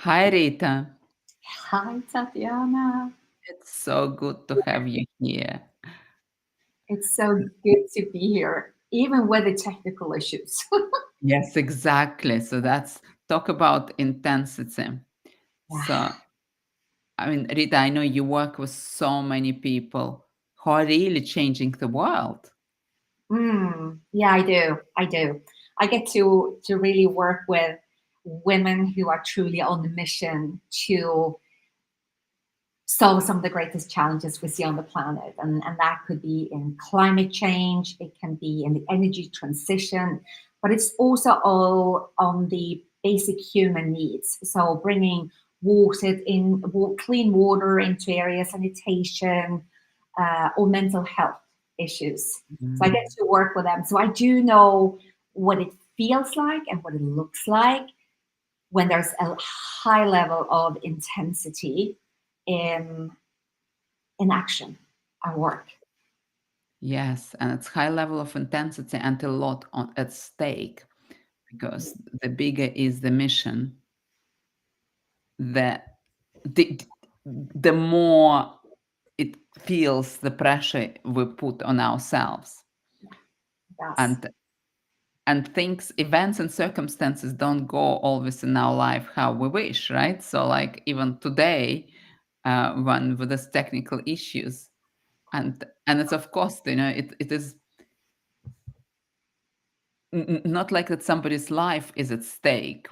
Hi, Rita. Hi, Tatiana. It's so good to have you here. It's so good to be here, even with the technical issues. Yes, exactly. So that's talk about intensity. Yeah. So, I mean, Rita, I know you work with so many people who are really changing the world. Yeah, I do. I do. I get to really work with women who are truly on the mission to solve some of the greatest challenges we see on the planet. And that could be in climate change, it can be in the energy transition, but it's also all on the basic human needs. So bringing clean water into areas, sanitation, or mental health issues. So I get Mm. to work with them. So I do know what it feels like and what it looks like when there's a high level of intensity in in action at work. Yes, and it's high level of intensity and a lot at stake because the bigger is the mission, the the, the more it feels the pressure we put on ourselves. Yes, And things, events and circumstances don't go always in our life how we wish, right? So like even today, when with these technical issues, and it's of course, it is not like that somebody's life is at stake,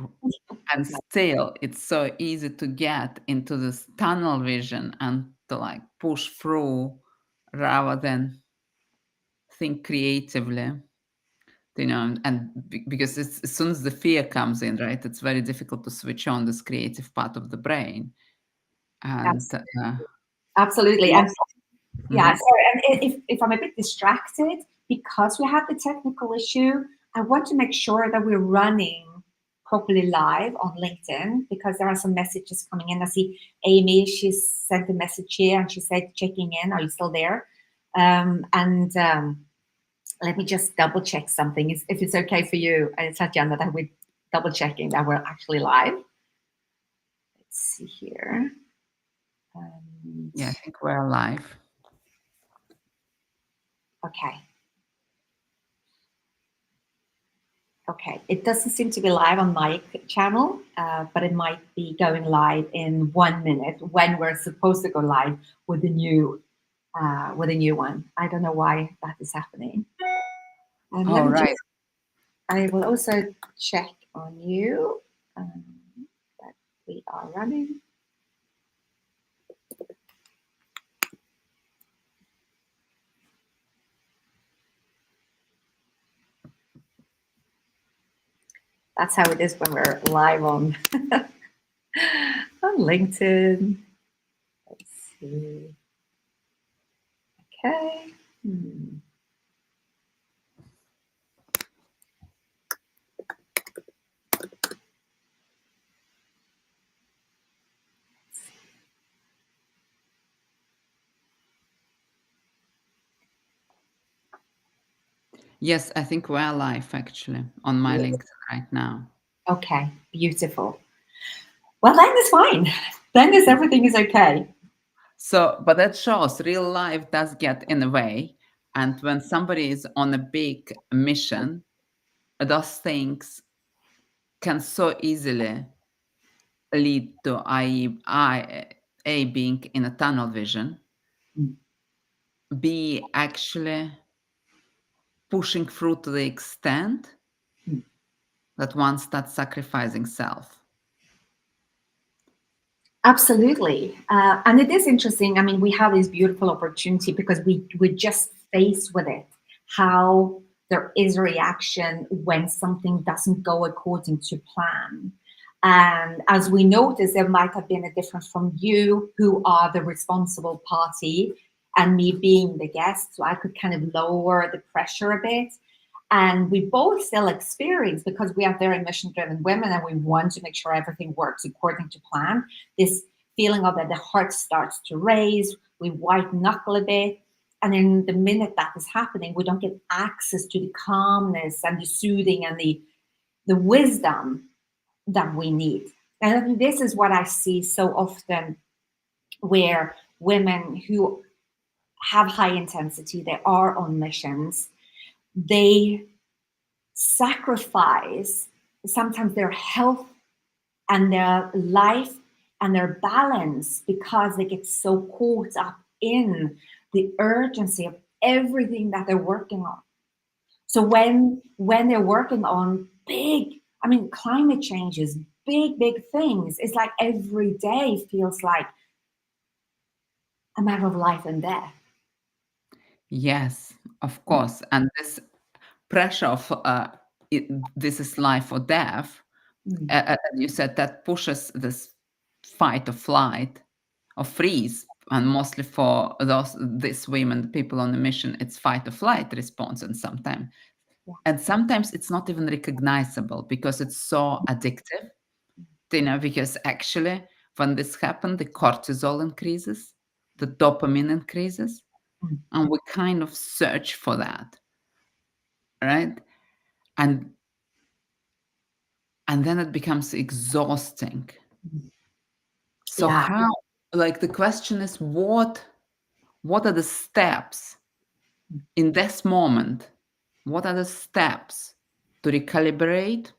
and still it's so easy to get into this tunnel vision and to like push through rather than think creatively. And because as soon as the fear comes in, right, it's very difficult to switch on this creative part of the brain. And yes, absolutely. lo- And yeah, Mhm. sorry. And if I'm a bit distracted because we have the technical issue, I want to make sure that we're running properly live on LinkedIn because there are some messages coming in. I see Amy, she sent a message here and she said, checking in, are you still there? And let me just double check something. If it's okay for you, Tatiana, that we're double checking that we're actually live. Let's see here. And, Yeah, I think we're alive. okay. Okay, it doesn't seem to be live on my channel, but it might be going live in 1 minute when we're supposed to go live with a new one. I don't know why that is happening. And let All me just. right. I will also check on you that we are running. That's how it is when we're live on on LinkedIn. Let's see. Okay. Yes, I think we're alive actually on my LinkedIn right now. Okay, beautiful. Well, then it's fine. Then is everything is okay. So, but that shows real life does get in the way. And when somebody is on a big mission, those things can so easily lead to A being in a tunnel vision, Mm. B actually pushing through to the extent Mm. that one starts sacrificing self. Absolutely, and it is interesting. I mean, we have this beautiful opportunity because we just face with it how there is a reaction when something doesn't go according to plan. And as we notice, there might have been a difference from you, who are the responsible party, and me being the guest. So I could kind of lower the pressure a bit. And we both still experience, because we are very mission driven women and we want to make sure everything works according to plan, this feeling of that the heart starts to race, we white knuckle a bit. And in the minute that is happening, we don't get access to the calmness and the soothing and the wisdom that we need. And I think this is what I see so often, where women who have high intensity, they are on missions, they sacrifice sometimes their health and their life and their balance because they get so caught up in the urgency of everything that they're working on. So when they're working on big, I mean, climate changes, big things, it's like every day feels like a matter of life and death. Yes, of course. And this pressure of it, this is life or death, Mm, and you said that pushes this fight or flight or freeze, and mostly for these women, people on a mission, it's fight or flight response, yeah. and sometimes it's not even recognizable because it's so addictive, you know, because actually when this happens, the cortisol increases, the dopamine increases, Mm, and we kind of search for that, right? And then it becomes exhausting. mm. So Yeah. how, like the question is, what are the steps in this moment? What are the steps to recalibrate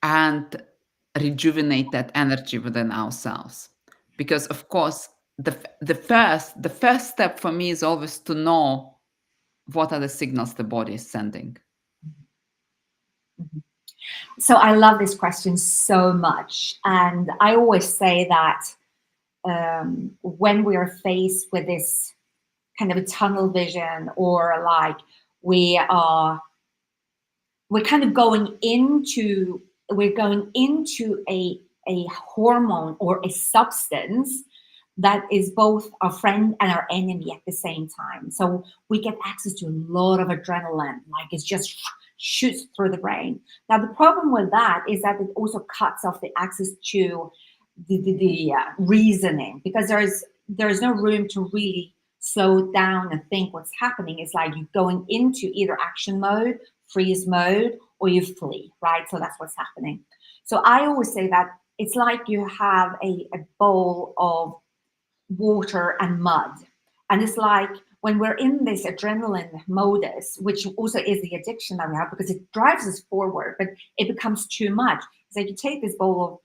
and rejuvenate that energy within ourselves? Because of course, the first step for me is always to know what are the signals the body is sending. Mhm. So I love this question so much. And I always say that when we are faced with this kind of a tunnel vision, or like we are we're kind of going into a hormone or a substance that is both our friend and our enemy at the same time. So we get access to a lot of adrenaline, like it's just shoots through the brain. Now the problem with that is that it also cuts off the access to the reasoning, because there's no room to really slow down and think what's happening. It's like you're going into either action mode, freeze mode, or you flee, right? So that's what's happening. So I always say that it's like you have a bowl of water and mud. And it's like when we're in this adrenaline modus, which also is the addiction that we have because it drives us forward, but it becomes too much. It's like you take this bowl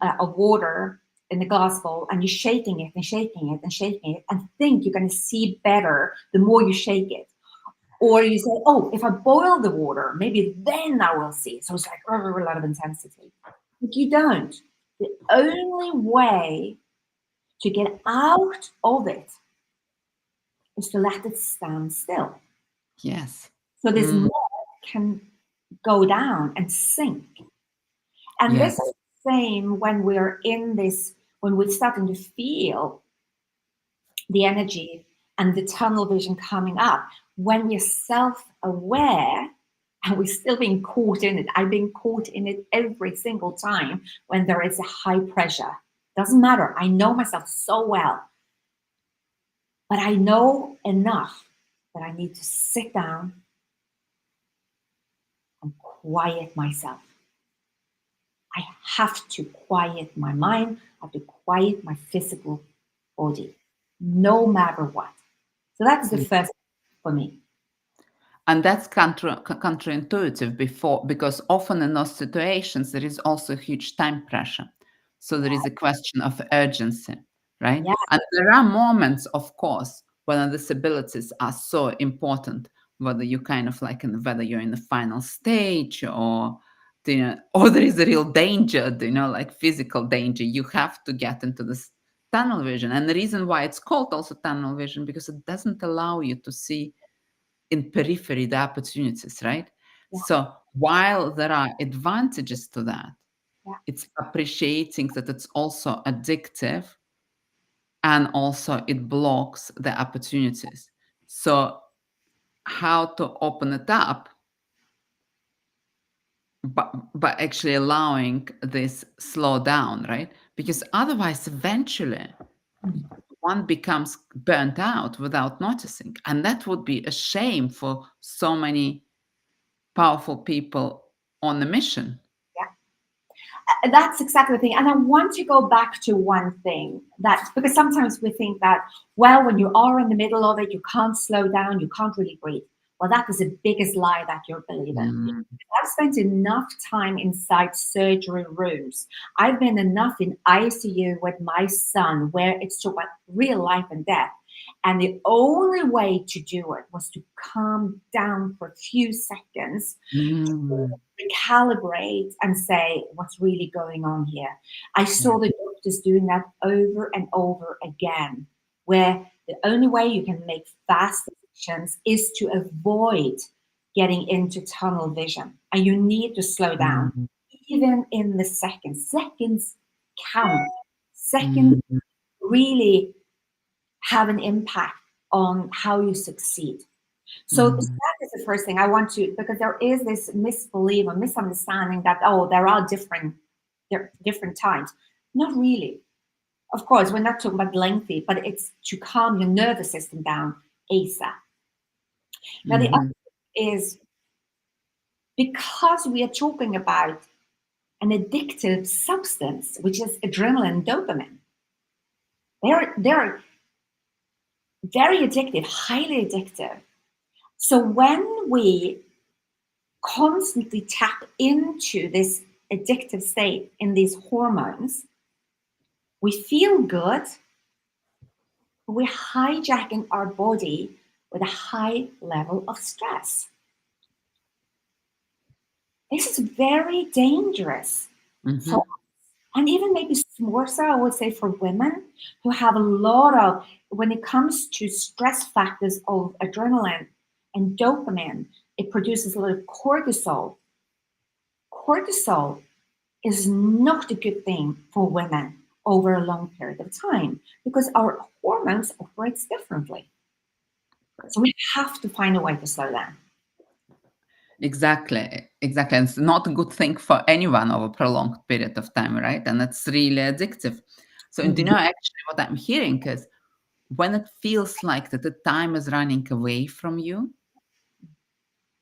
of water in the glass bowl and you're shaking it and shaking it and shaking it and think you're going to see better the more you shake it. Or you say, oh, if I boil the water, maybe then I will see. So it's like a lot of intensity. But you don't. The only way to get out of it is to let it stand still. Yes. So this Mm, mud can go down and sink. And this yes. is the same when we're in this, when we're starting to feel the energy and the tunnel vision coming up. When we're self aware and we're still being caught in it, I've been caught in it every single time when there is a high pressure. Doesn't matter. I know myself so well, but I know enough that I need to sit down and quiet myself. I have to quiet my mind, I have to quiet my physical body, no matter what. So that's the first for me. And that's counterintuitive before, because often in those situations there is also huge time pressure. So there is a question of urgency, right? Yeah. And there are moments, of course, when the disabilities are so important, whether you kind of like whether you're in the final stage or you know, or there is a real danger, you know, like physical danger. You have to get into this tunnel vision. And the reason why it's called also tunnel vision, because it doesn't allow you to see in periphery the opportunities, right? Yeah. So while there are advantages to that, Yeah. it's appreciating that it's also addictive and also it blocks the opportunities. So how to open it up, but actually allowing this slow down, right? Because otherwise, eventually, Mm. one becomes burnt out without noticing, and that would be a shame for so many powerful people on the mission. That's exactly the thing. And I want to go back to one thing, that because sometimes we think that, well, when you are in the middle of it, you can't slow down, you can't really breathe. Well, that is the biggest lie that you're believing. Mm, I've spent enough time inside surgery rooms. I've been enough in ICU with my son where it's talk about real life and death. And the only way to do it was to calm down for a few seconds, mm, recalibrate and say what's really going on here. I yeah. saw the doctors doing that over and over again, where the only way you can make fast decisions is to avoid getting into tunnel vision. And you need to slow down, Mm, even in the seconds. Seconds count. Seconds mm, really have an impact on how you succeed. So that mm, is the first thing I want to, because there is this misbelief or misunderstanding that, oh, there are different times. Not really. Of course, we're not talking about lengthy, but it's to calm your nervous system down ASAP. Now, the mhm, other is because we are talking about an addictive substance, which is adrenaline, dopamine. They're very addictive, highly addictive. So when we constantly tap into this addictive state in these hormones, we feel good, but we're hijacking our body with a high level of stress. This is very dangerous for, mhm, and even maybe more so, I would say, for women who have a lot of, when it comes to stress factors of adrenaline and dopamine, it produces a lot of cortisol. Cortisol is not a good thing for women over a long period of time because our hormones operates differently. So we have to find a way to slow down. exactly, exactly. And it's not a good thing for anyone over a prolonged period of time, right? And it's really addictive. So, and Mhm. actually, what I'm hearing is when it feels like that the time is running away from you,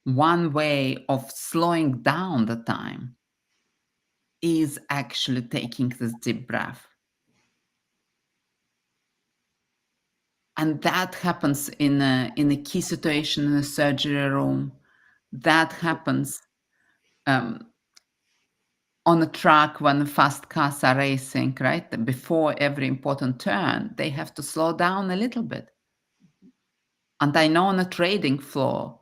one way of slowing down the time is actually taking this deep breath. And that happens in a key situation in a surgery room. That happens um, on a track when the fast cars are racing, right? Before every important turn, they have to slow down a little bit. And I know on a trading floor,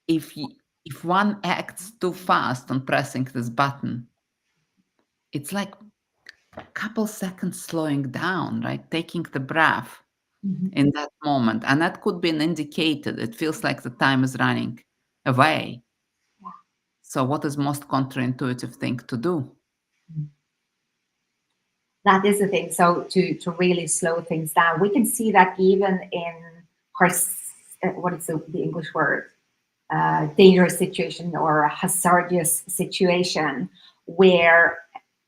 if y- if one acts too fast on pressing this button, it's like a couple seconds slowing down, right? Taking the breath Mhm. in that moment. And that could be an indicator. It feels like the time is running away. So what is most counterintuitive thing to do? That is the thing. So to really slow things down, we can see that even in her, what is the English word? Dangerous situation or a hazardous situation where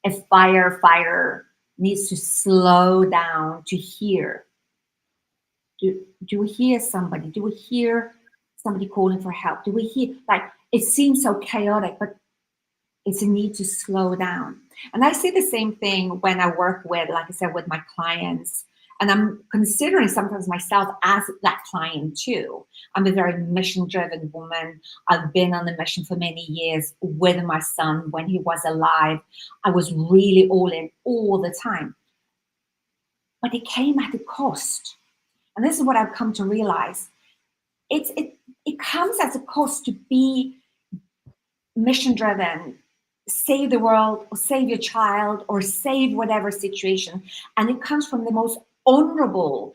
a firefighter needs to slow down to hear. Do we hear somebody? Do we hear somebody calling for help? Do we hear, like, it seems so chaotic, but it's a need to slow down. And I see the same thing when I work with, like I said, with my clients. And I'm considering sometimes myself as that client too. I'm a very mission driven woman. I've been on the mission for many years with my son when he was alive. I was really all in all the time, but it came at a cost. And this is what I've come to realize. It comes as a cost to be mission driven, save the world or save your child or save whatever situation. And it comes from the most honorable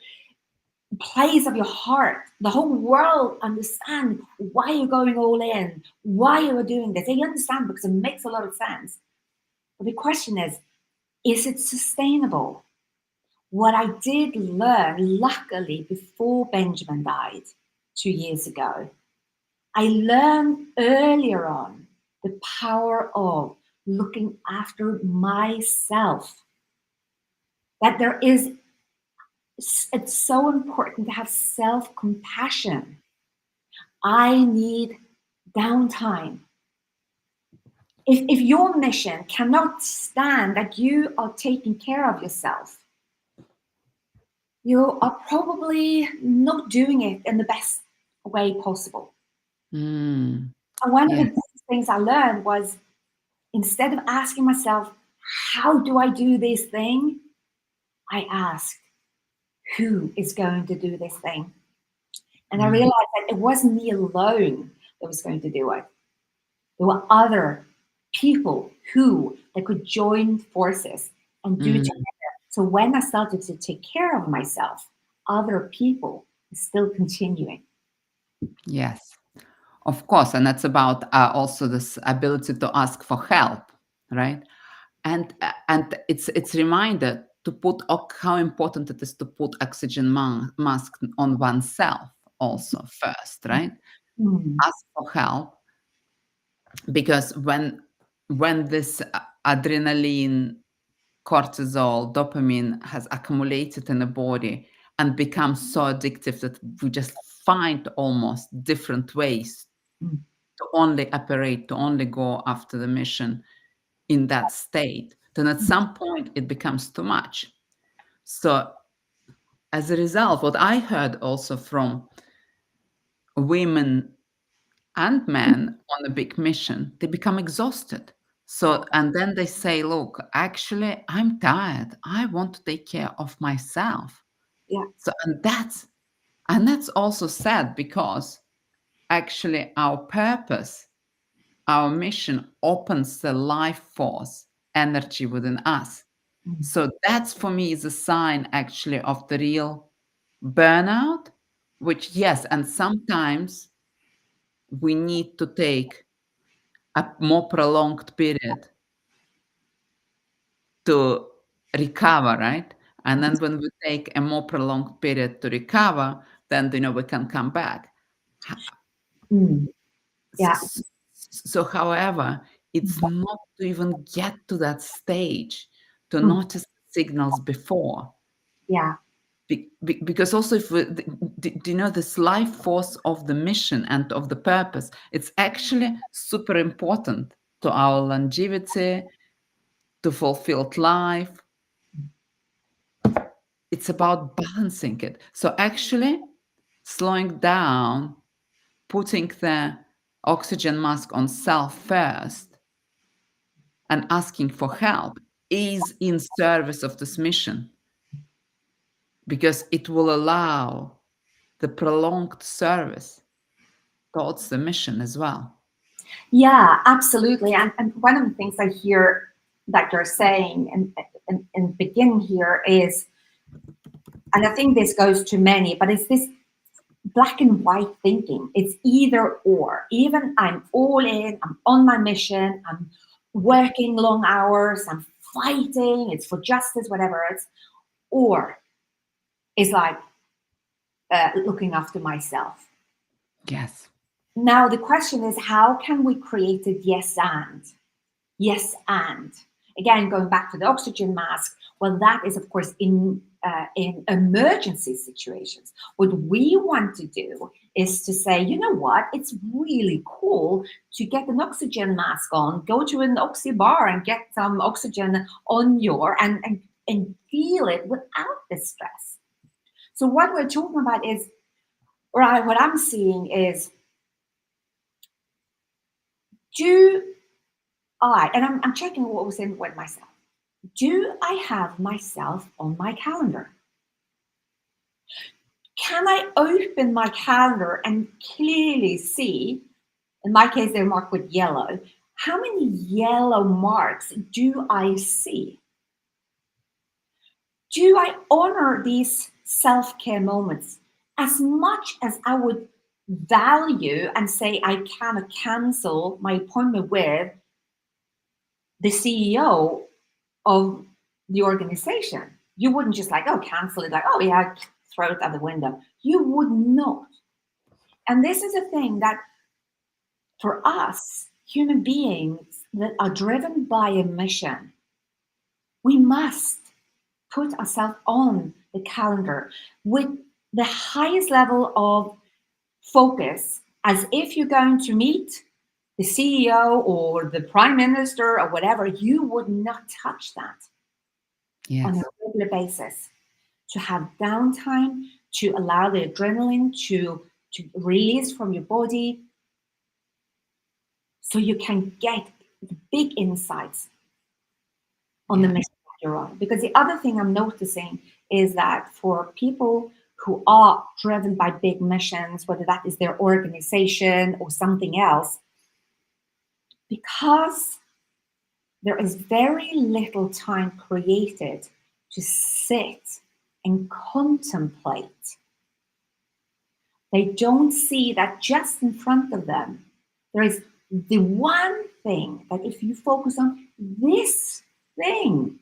place of your heart. The whole world understand why you're going all in, why you're doing this. They understand because it makes a lot of sense. But the question is it sustainable? What I did learn, luckily, before Benjamin died 2 years ago, I learned earlier on the power of looking after myself. That it's so important to have self compassion. I need downtime. if your mission cannot stand that you are taking care of yourself, you are probably not doing it in the best way possible. Mm. And one of the Yes. biggest things I learned was, instead of asking myself, how do I do this thing? I asked, who is going to do this thing? And I Mm. realized that it wasn't me alone that was going to do it. There were other people who that could join forces and do it Mm. together. So when I started to take care of myself, other people are still continuing. Yes. Of course, and that's about also this ability to ask for help, right? And it's reminder to put how important it is to put oxygen mask on oneself also first, right? Mm, Ask for help, because when this adrenaline, cortisol, dopamine has accumulated in the body and becomes so addictive that we just find almost different ways mm, to only operate, to only go after the mission in that state, then at some point it becomes too much. So as a result, what I heard also from women and men on a big mission, they become exhausted. So, and then they say, look, actually, I'm tired. I want to take care of myself. yeah. So, and that's also sad, because actually our purpose, our mission opens the life force energy within us. Mm, So that's, for me, is a sign actually of the real burnout, which, yes, and sometimes we need to take a more prolonged period to recover, right? And then when we take a more prolonged period to recover, then, we can come back. Ha- mm, yeah. s- So, however, it's not to even get to that stage to Mm, notice the signals before. yeah. Because also, if we, do you know, this life force of the mission and of the purpose, it's actually super important to our longevity, to fulfilled life. It's about balancing it. So actually, slowing down, putting the oxygen mask on self first, and asking for help is in service of this mission, because it will allow the prolonged service towards the mission as well. Yeah, absolutely. And one of the things I hear that you're saying in the beginning here is, and I think this goes to many, but it's this black and white thinking. It's either or. Even I'm all in, I'm on my mission, I'm working long hours, I'm fighting, it's for justice, whatever it's, or it's like looking after myself. Yes. Now, the question is, how can we create a yes and? Yes, and again, going back to the oxygen mask, well, that is, of course, in emergency situations. What we want to do is to say, you know what, it's really cool to get an oxygen mask on, go to an oxy bar and get some oxygen on your and feel it without the stress. So what we're talking about is, right, what I'm seeing is, do and I'm checking what was in with myself. Do I have myself on my calendar? Can I open my calendar and clearly see, in my case, they're marked with yellow, how many yellow marks do I see? Do I honor these self care moments as much as I would value and say I cannot cancel my appointment with the CEO of the organization? You wouldn't just like, oh, cancel it, like, oh, yeah, throw it out the window. You would not. And this is a thing that for us, human beings that are driven by a mission, we must put ourselves on the calendar with the highest level of focus, as if you're going to meet the CEO or the prime minister or whatever, you would not touch that on a Yes. regular basis. To have downtime, to allow the adrenaline to release from your body so you can get the big insights on the Yeah. mission that you're on. Because the other thing I'm noticing is that for people who are driven by big missions, whether that is their organization or something else, because there is very little time created to sit and contemplate. They don't see that just in front of them, there is the one thing that if you focus on this thing,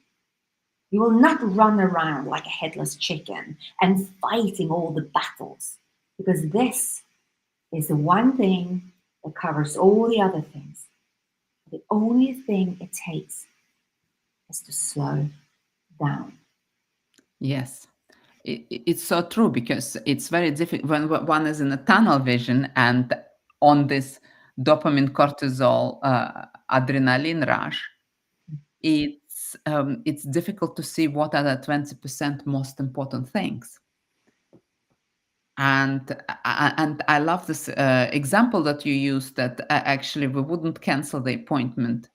you will not run around like a headless chicken and fighting all the battles, because this is the one thing that covers all the other things. The only thing it takes is to slow down. Yes. It's so true, because it's very difficult when one is in a tunnel vision and on this dopamine, cortisol, adrenaline rush. It's difficult to see what are the 20% most important things. And I love this example that you used, that actually we wouldn't cancel the appointment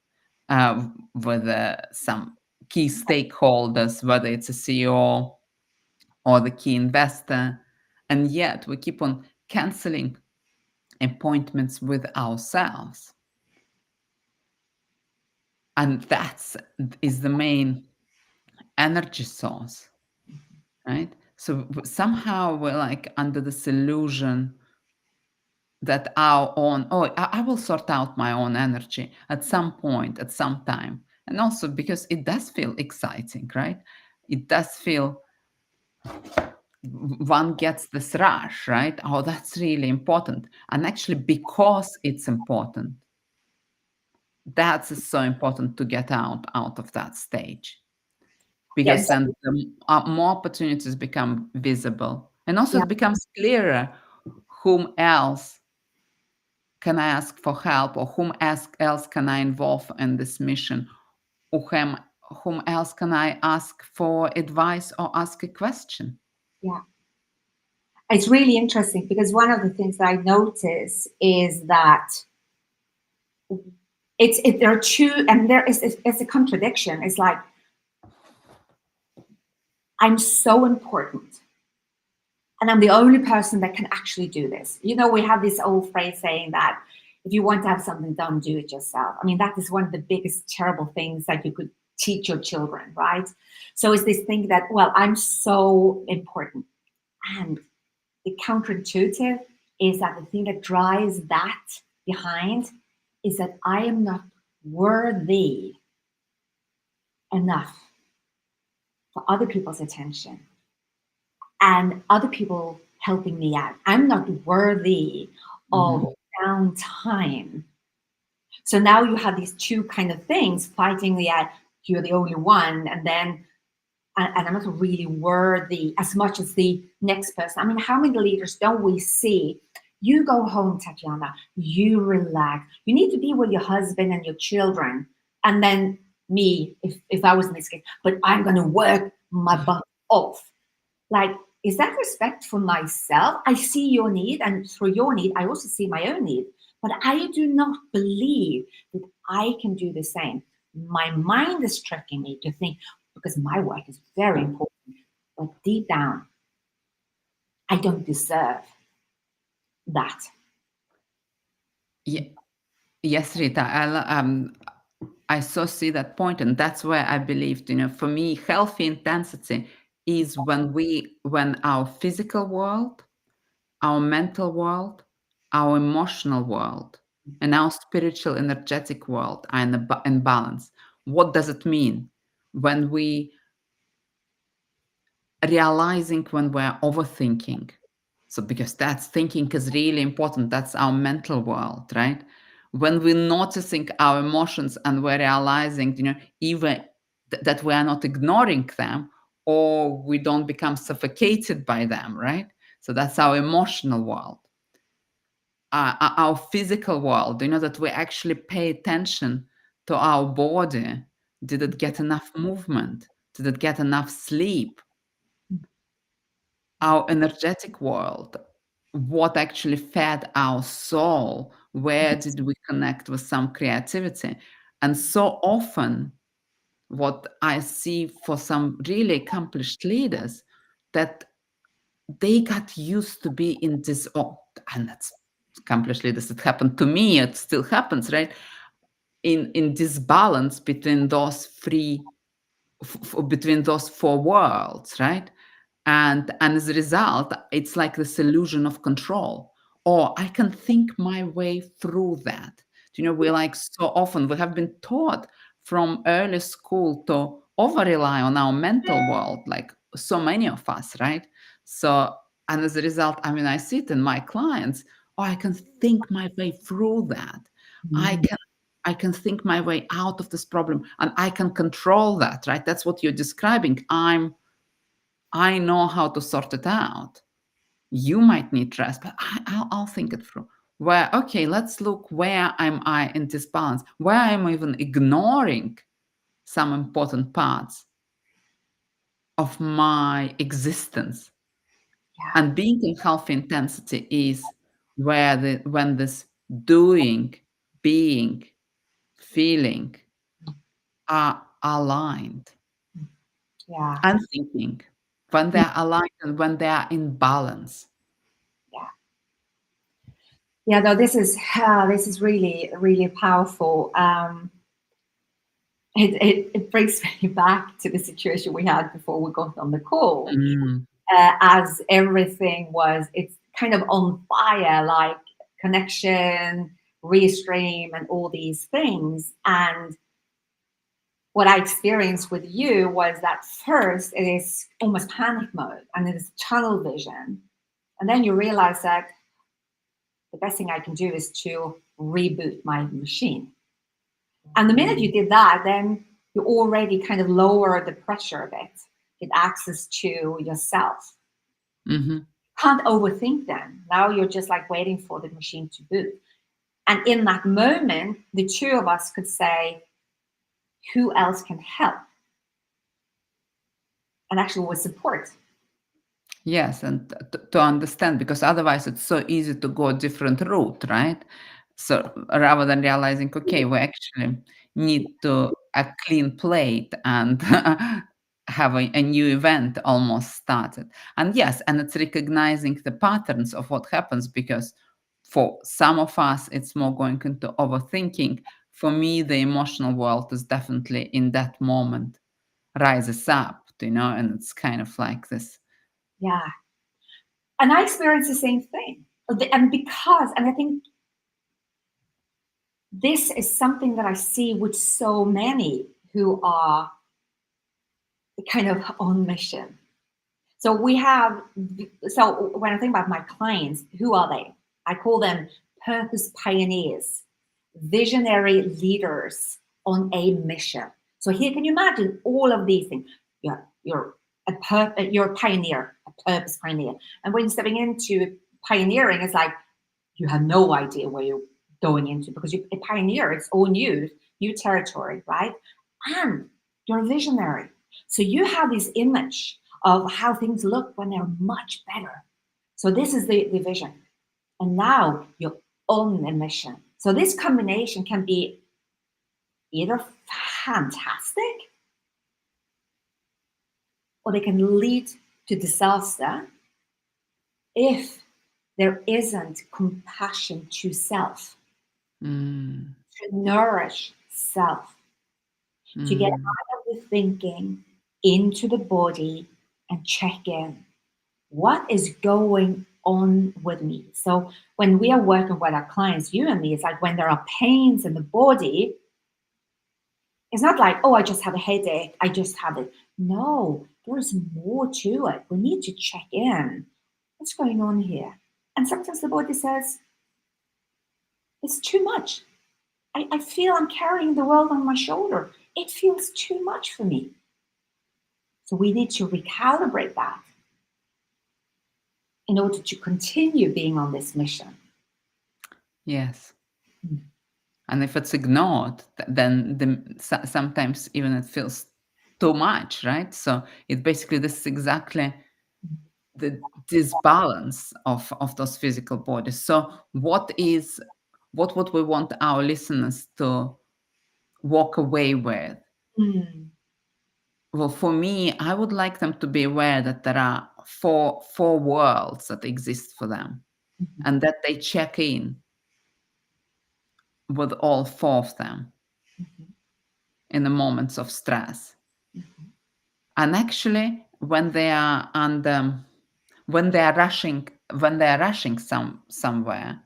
with some key stakeholders, whether it's a CEO or the key investor, and yet we keep on canceling appointments with ourselves. And that's is the main energy source, right? So somehow we're like under this illusion that our own, oh, I will sort out my own energy at some point, at some time. And also because it does feel exciting, right? It does feel, one gets this rush, right? Oh, that's really important. And actually, because it's important, that's so important to get out of that stage, because Yes, then the more opportunities become visible, and also yeah, it becomes clearer whom else can I ask for help, or else can I involve in this mission, or whom else can I ask for advice or ask a question. yeah. It's really interesting because one of the things that I notice is that there are two, and there is it's a contradiction. It's like I'm so important, and I'm the only person that can actually do this. You know, we have this old phrase saying that if you want to have something done, do it yourself. I mean, that is one of the biggest terrible things that you could teach your children, right? So it's this thing that, well, I'm so important. And the counterintuitive is that the thing that drives that behind is that I am not worthy enough for other people's attention and other people helping me out. I'm not worthy Mhm. of downtime. So now you have these two kind of things fighting the you're the only one, and then and I'm not really worthy as much as the next person. I mean, how many leaders don't we see? You go home, Tatiana, you relax. You need to be with your husband and your children. And then me, if I was in this case, but I'm going to work my butt off. Like, is that respect for myself? I see your need, and through your need, I also see my own need. But I do not believe that I can do the same. My mind is tricking me to think, because my work is very important, but deep down, I don't deserve that. Ye- Yes, Rita, I so see that point, and that's where I believed. For me, healthy intensity is when our physical world, our mental world, our emotional world, and our spiritual, energetic world are in balance. What does it mean? When we realizing when we're overthinking. So because that's thinking is really important. That's our mental world, right? When we're noticing our emotions and we're realizing, even that we are not ignoring them, or we don't become suffocated by them, right? So that's our emotional world. our physical world, that we actually pay attention to our body. Did it get enough movement? Did it get enough sleep? Our energetic world, what actually fed our soul? Where did we connect with some creativity? And so often, what I see for some really accomplished leaders, that they got used to be in this, and that's accomplished leaders. It happened to me. It still happens, right? In this balance between those between those four worlds, right? And as a result, it's like this illusion of control. Or I can think my way through that. We like so often we have been taught from early school to over rely on our mental world, like so many of us, right? So, and as a result, I mean, I see it in my clients. Oh, I can think my way through that. I Mhm. can I can think my way out of this problem, and I can control that, right? That's what you're describing. I know how to sort it out. You might need rest, but I'll think it through. Where, okay, let's look, where am I in this balance? Where am I even ignoring some important parts of my existence? Yeah. And being in healthy intensity is where when this doing, being, feeling are aligned, Yeah. and thinking, when they're aligned and when they are in balance. Yeah. Yeah, no, this is really really powerful. It brings me back to the situation we had before we got on the call, Mm. as everything was, it's kind of on fire, like connection, restream, and all these things. And what I experienced with you was that first it is almost panic mode and it is tunnel vision, and then you realize that the best thing I can do is to reboot my machine. And the minute you did that, then you already kind of lower the pressure a bit, get access to yourself. Mhm. Can't overthink then. Now you're just like waiting for the machine to boot. And in that moment, the two of us could say, who else can help? And actually with support. Yes, and to understand, because otherwise it's so easy to go a different route, right? So rather than realizing, okay, we actually need to a clean plate and have a new event almost started. And yes, and it's recognizing the patterns of what happens, because for some of us it's more going into overthinking. For me, the emotional world is definitely in that moment rises up, and it's kind of like this. Yeah. And I experienced the same thing. And I think this is something that I see with so many who are kind of on mission. So we have, so when I think about my clients, who are they? I call them purpose pioneers, visionary leaders on a mission. So here, can you imagine all of these things? You're you're a pioneer, a purpose pioneer. And when you're stepping into pioneering, it's like you have no idea where you're going into, because you're a pioneer. It's all new, new territory, right? And you're a visionary. So you have this image of how things look when they're much better. So this is the vision. And now you're on a mission. So this combination can be either fantastic, or they can lead to disaster if there isn't compassion to self, Mm, to nourish self, to get mm, out of the thinking into the body and check in. What is going on with me? So when we are working with our clients, you and me, it's like when there are pains in the body, it's not like, oh, I just have a headache, I just have it. No, there's more to it. We need to check in. What's going on here? And sometimes the body says, it's too much. I feel I'm carrying the world on my shoulder. It feels too much for me. So we need to recalibrate that in order to continue being on this mission. Yes. Mm. And if it's ignored, then sometimes even it feels too much, right? So it basically, this is exactly the disbalance of those physical bodies. So what we want our listeners to walk away with? Mm. Well, for me, I would like them to be aware that there are four worlds that exist for them, Mhm. and that they check in with all four of them Mhm. in the moments of stress. Mhm. And actually, when they are rushing somewhere,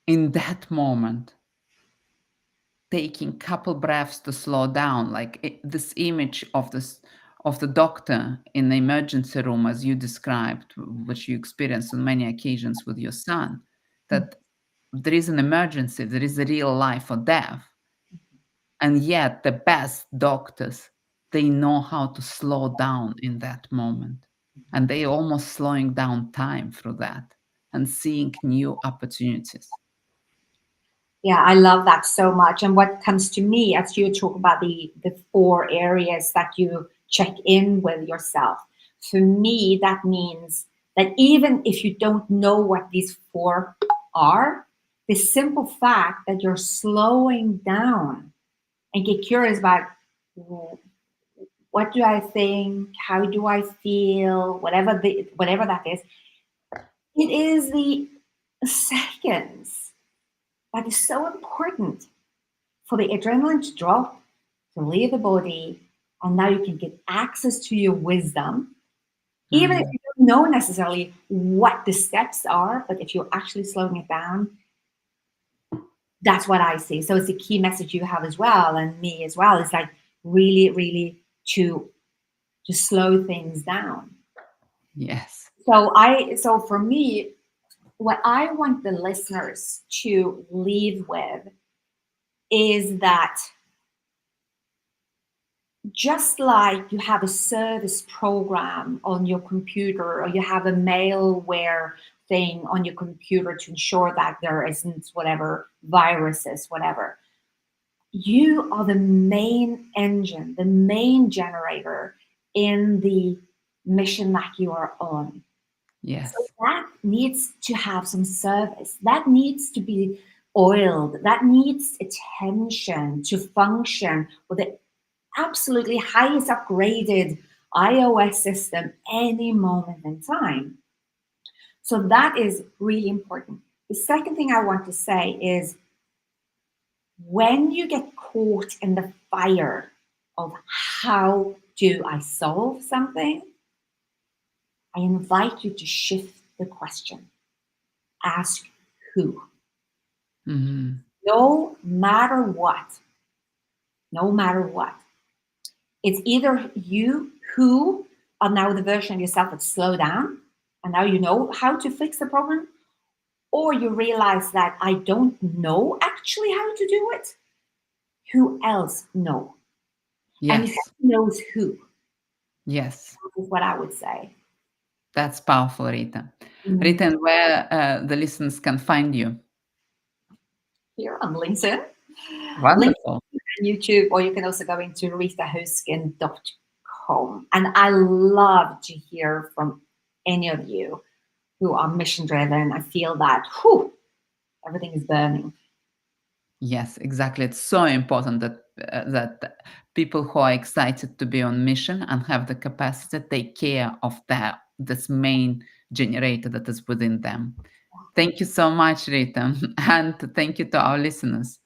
in that moment, taking couple breaths to slow down, like this image of the doctor in the emergency room, as you described, which you experienced on many occasions with your son, Mm. that there is an emergency, there is a real life or death, and yet the best doctors, they know how to slow down in that moment, and they almost slowing down time through that and seeing new opportunities. Yeah, I love that so much. And what comes to me as you talk about the four areas that you check in with yourself, for me, that means that even if you don't know what these four are, the simple fact that you're slowing down and get curious about, "Well, what do I think? How do I feel? Whatever that is, it is the seconds that is so important for the adrenaline to drop, to leave the body, and now you can get access to your wisdom, even if Mhm. you don't know necessarily what the steps are, but if you're actually slowing it down, that's what I see. So it's a key message you have as well, and me as well. It's like really, really to slow things down. Yes. So for me, what I want the listeners to leave with is that just like you have a service program on your computer or you have a malware thing on your computer to ensure that there isn't whatever viruses, whatever, you are the main engine, the main generator in the mission that you are on. So Yes. that needs to have some service. That needs to be oiled. That needs attention to function with the absolutely highest upgraded iOS system any moment in time. So that is really important. The second thing I want to say is when you get caught in the fire of how do I solve something, I invite you to shift the question. Ask who. Mhm. No matter what, no matter what, it's either you who are now the version of yourself that slow down and now you know how to fix the problem, or you realize that I don't know actually how to do it. Who else know? And who Yes. knows who? Yes. Is what I would say. That's powerful, Rita. Mm. Rita, and where the listeners can find you? Here on LinkedIn, LinkedIn Wonderful. and YouTube, or you can also go into ritahausken.com. And I love to hear from any of you who are mission driven. I feel that whew, everything is burning. Yes, exactly. It's so important that people who are excited to be on mission and have the capacity to take care of this main generator that is within them. Thank you so much, Rita, and thank you to our listeners.